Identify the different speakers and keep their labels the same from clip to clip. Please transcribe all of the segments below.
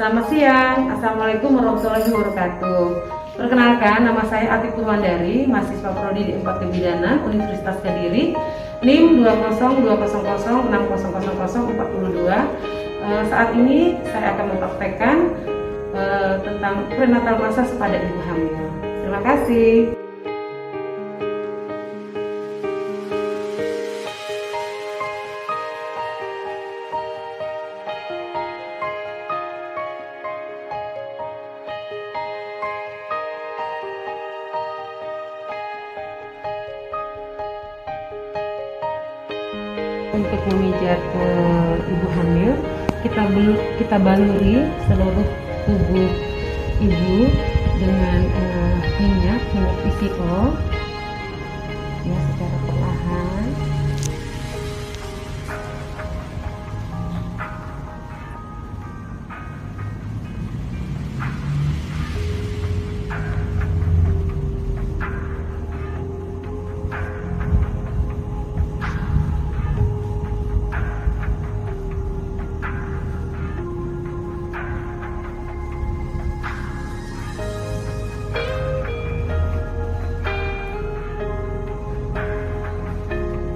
Speaker 1: Selamat siang, Assalamualaikum warahmatullahi wabarakatuh. Perkenalkan, nama saya Ati Purwandari, mahasiswa Prodi D4 Kebidanan Universitas Kediri, NIM 20206006042. Saat ini saya akan mempraktekkan tentang prenatal massage pada ibu hamil. Terima kasih. Untuk memijat ibu hamil, kita baluri seluruh tubuh ibu dengan minyak PCO ya, secara perlahan.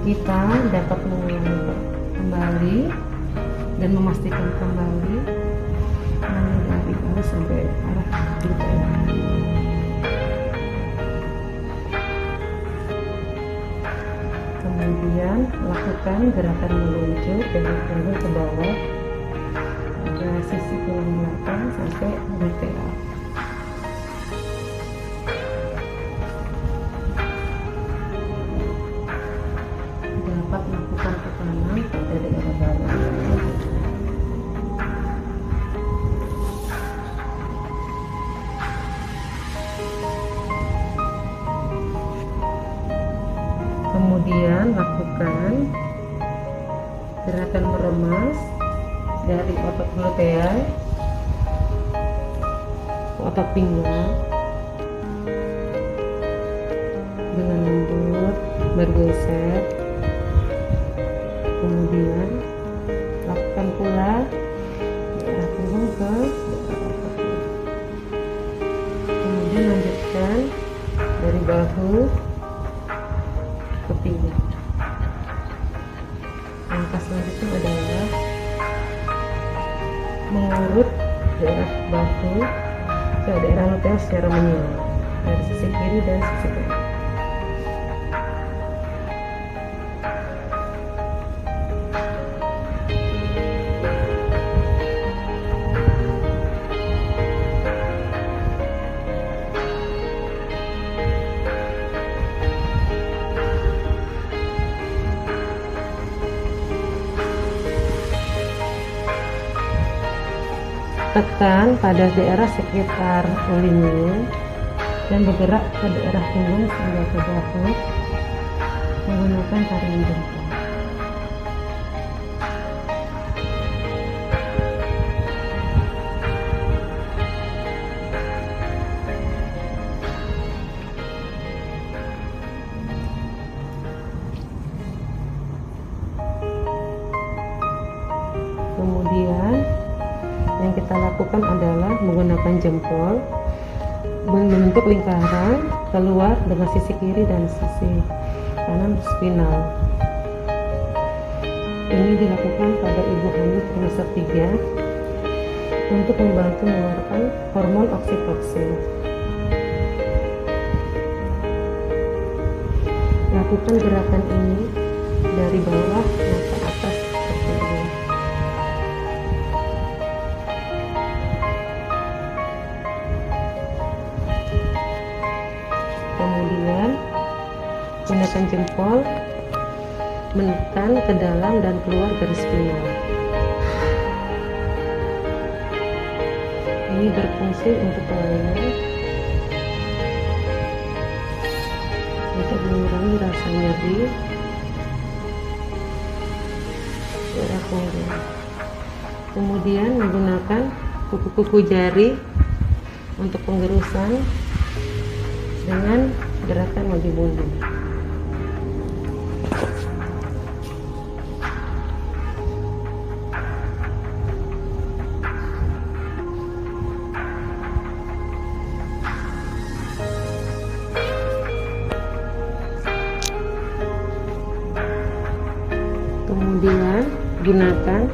Speaker 1: Kita dapat mengulang kembali dan memastikan kembali dari bawah sampai arah gluten. Kemudian lakukan gerakan meluncur dari punggung ke bawah pada sisi tulang belakang sampai gluten. Dapat melakukan tekanan pada daerah bawah. Kemudian lakukan gerakan meremas dari otot gluteal ke otot pinggang dengan lembut bergeser. Kemudian lakukan pula daerah punggung ke daerah otot. Kemudian lanjutkan dari bahu ke pinggang. Langkah selanjutnya adalah mengurut daerah bahu ke daerah gluteus secara menyilang dari sisi kiri dan sisi kanan. Tekan pada daerah sekitar ulinu dan bergerak ke daerah punggung hingga ke bahu menggunakan tarian jempol. Kemudian yang kita lakukan adalah menggunakan jempol membentuk lingkaran keluar dengan sisi kiri dan sisi kanan spinal. Ini dilakukan pada ibu hamil trimester 3 untuk membantu mengeluarkan hormon oksitoksin. Lakukan gerakan ini dari bawah ke atas seperti ini. Kemudian gunakan jempol menekan ke dalam dan keluar garis spinal. Ini berfungsi untuk kelainan, untuk mengurangi rasa nyeri daerah punggung. Kemudian menggunakan kuku-kuku jari untuk penggerusan dengan gerakan maju mundur. Kemudian gunakan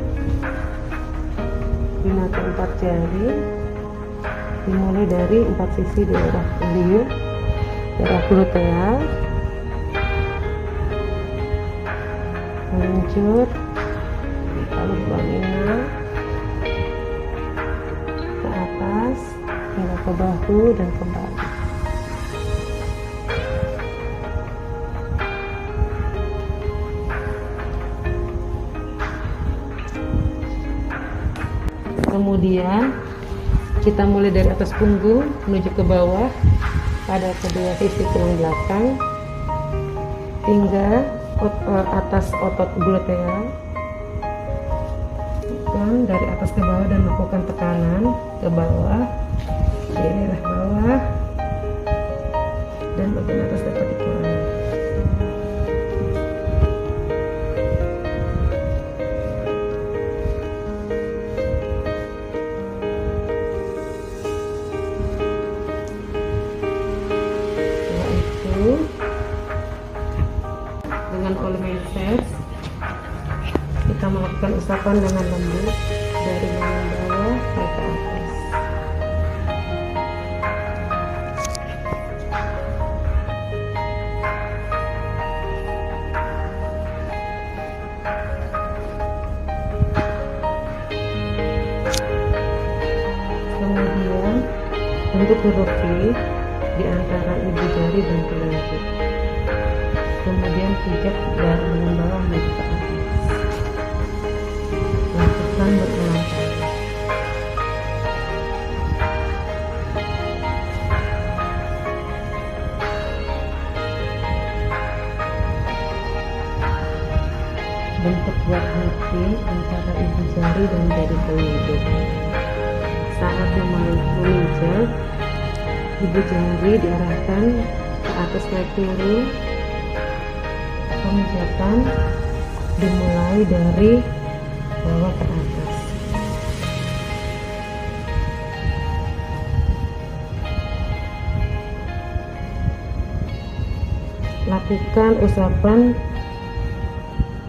Speaker 1: 4 jari, dimulai dari 4 sisi daerah kulit, daerah gluteal, meluncur lalu lamina ke atas hingga ke bahu dan kembali. Kemudian kita mulai dari atas punggung menuju ke bawah pada kedua sisi tulang belakang hingga atas otot gluteal, dan dari atas ke bawah dan melakukan tekanan ke bawah di daerah bawah dan bagian atas dapat dikurangi. Dengan all massage kita melakukan usapan dengan lembut dari bagian bawah ke atas. Kemudian untuk huruf di antara ibu jari dan telunjuk. Kemudian pijat dari bagian bawah menuju ke atas. Lakukan berulang kali. Bentuk buat hati antara ibu jari dan jari telunjuk. Saat memijat, ibu jari diarahkan ke atas naik turun. Pemijatan dimulai dari bawah ke atas. Lakukan usapan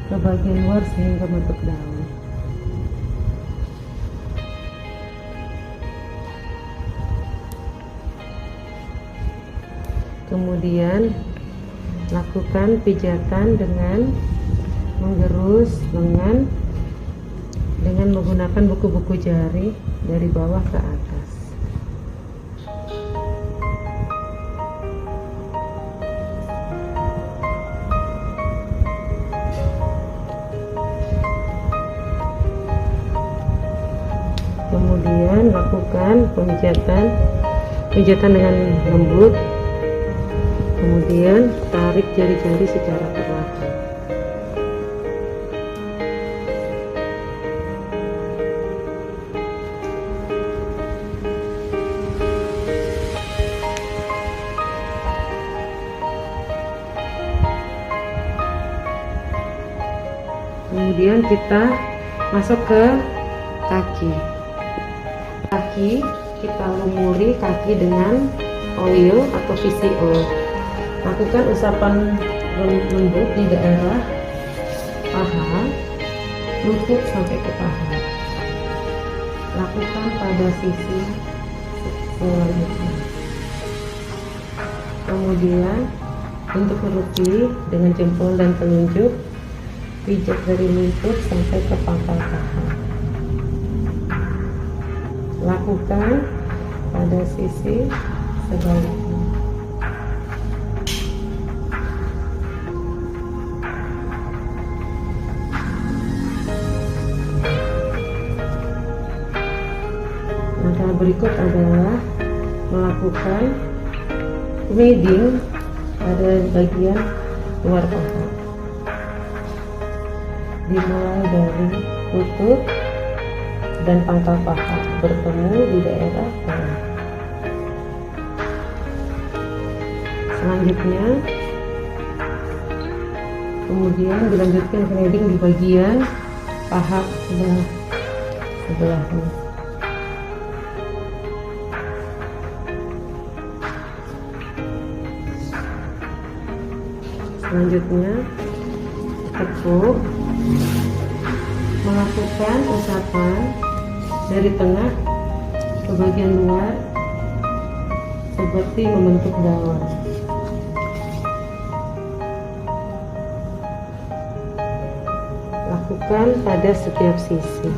Speaker 1: ke bagian luar sehingga bentuk daun. Kemudian lakukan pijatan dengan menggerus lengan dengan menggunakan buku-buku jari dari bawah ke atas. Kemudian lakukan pijatan dengan lembut. Kemudian tarik jari-jari secara perlahan. Kemudian kita masuk ke kaki. Kita lumuri kaki dengan oil atau VCO. Lakukan usapan lembut di daerah paha, lutut sampai ke paha. Lakukan pada sisi selanjutnya. Kemudian untuk huruf dengan jempol dan telunjuk, pijat dari lutut sampai ke pangkal paha. Lakukan pada sisi sebaliknya. Langkah berikut adalah melakukan kneading pada bagian luar paha. Dimulai dari lutut dan pangkal paha bertemu di daerah bawah. Selanjutnya, kemudian dilanjutkan kneading di bagian paha sebelahnya. Selanjutnya, tepuk Melakukan usapan dari tengah ke bagian luar seperti membentuk daun. Lakukan pada setiap sisi.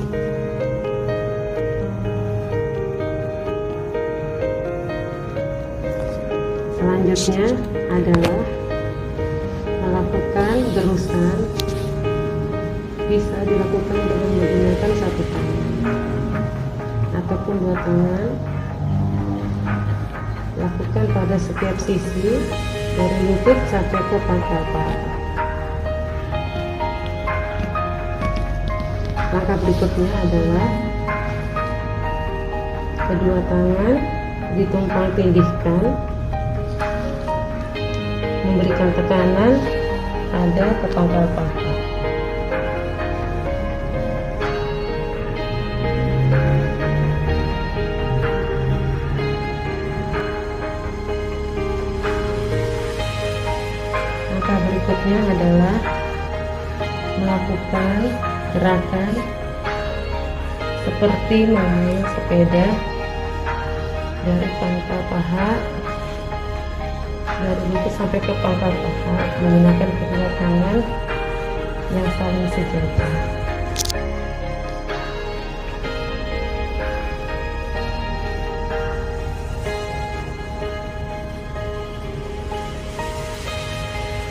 Speaker 1: Selanjutnya adalah melakukan gerusan. Bisa dilakukan dengan menggunakan satu tangan ataupun dua tangan. Lakukan pada setiap sisi dari lutut sampai ke pangkal paha. Langkah berikutnya adalah kedua tangan ditumpang tindihkan, memberikan tekanan pada ke pangkal paha. Langkah berikutnya adalah melakukan gerakan seperti memain sepeda dari pangkal paha, dari lutut sampai ke pangkal paha menggunakan kedua tangan yang saling sejajar.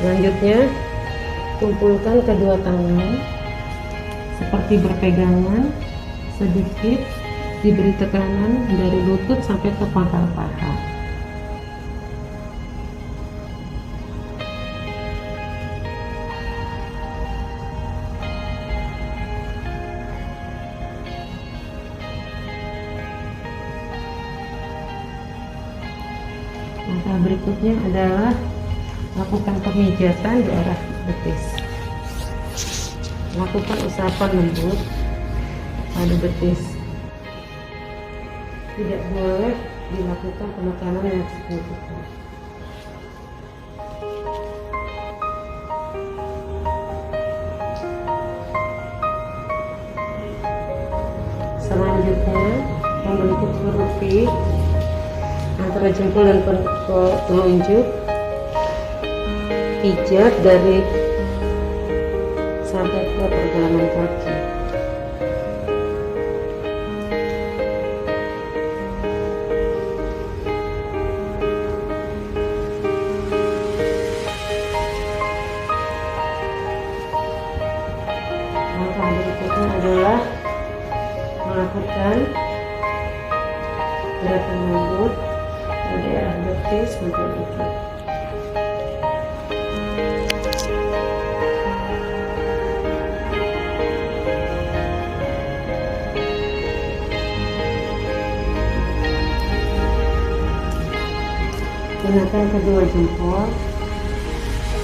Speaker 1: Selanjutnya, kumpulkan kedua tangan seperti berpegangan, sedikit diberi tekanan dari lutut sampai ke pangkal paha. Langkah berikutnya adalah lakukan pemijatan di arah betis. Lakukan usapan lembut pada betis. Tidak boleh dilakukan penekanan yang signifikan. Selanjutnya, membentuk huruf V antara jempol dan telunjuk. Pijat dari sampai ke pergelangan kaki. Langkah berikutnya adalah melakukan gerakan lembut dari arah betis sampai lutut. Gunakan kedua jempol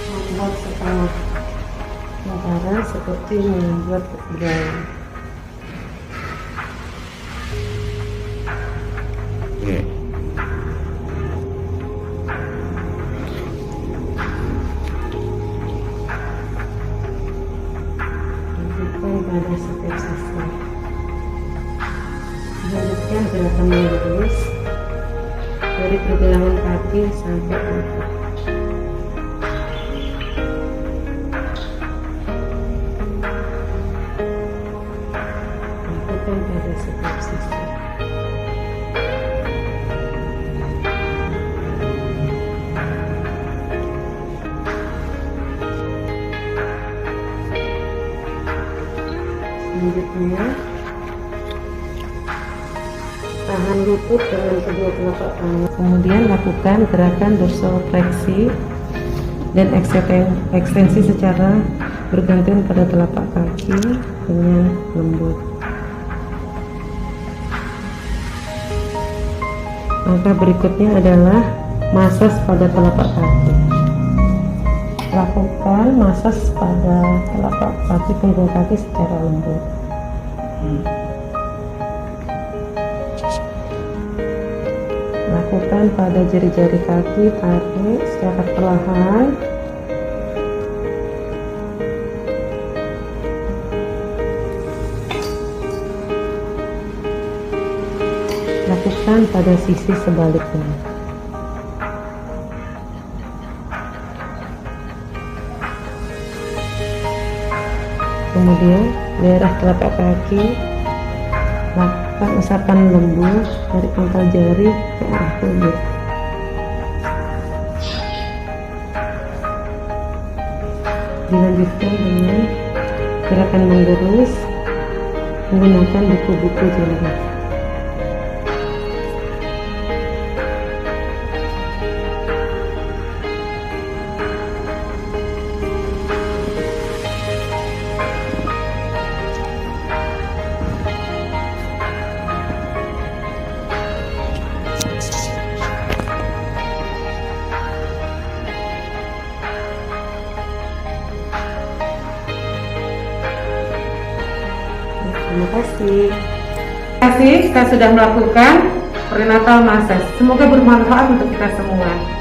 Speaker 1: membuat setengah lingkaran seperti membuat daun. Lakukan pada setiap sisi. Lanjutkan gerakan melurus dari pergelangan kaki sampai lutut. Lakukan pada setiap sisi. Selanjutnya, tahan lutut dengan kedua telapak tangan. Kemudian lakukan gerakan dorsofleksi dan ekstensi secara bergantian pada telapak kaki dengan lembut. Langkah berikutnya adalah masas pada telapak kaki. Lakukan masas pada telapak kaki, punggung kaki secara lembut. Lakukan pada jari-jari kaki, tarik secara perlahan. lakukan pada sisi sebaliknya. Kemudian daerah telapak kaki, lakukan usapan lembut dari pangkal jari ke arah kulit. Dilanjutkan dengan gerakan menggerus menggunakan buku-buku jari. Terima kasih. Terima kasih kita sudah melakukan prenatal massage. Semoga bermanfaat untuk kita semua.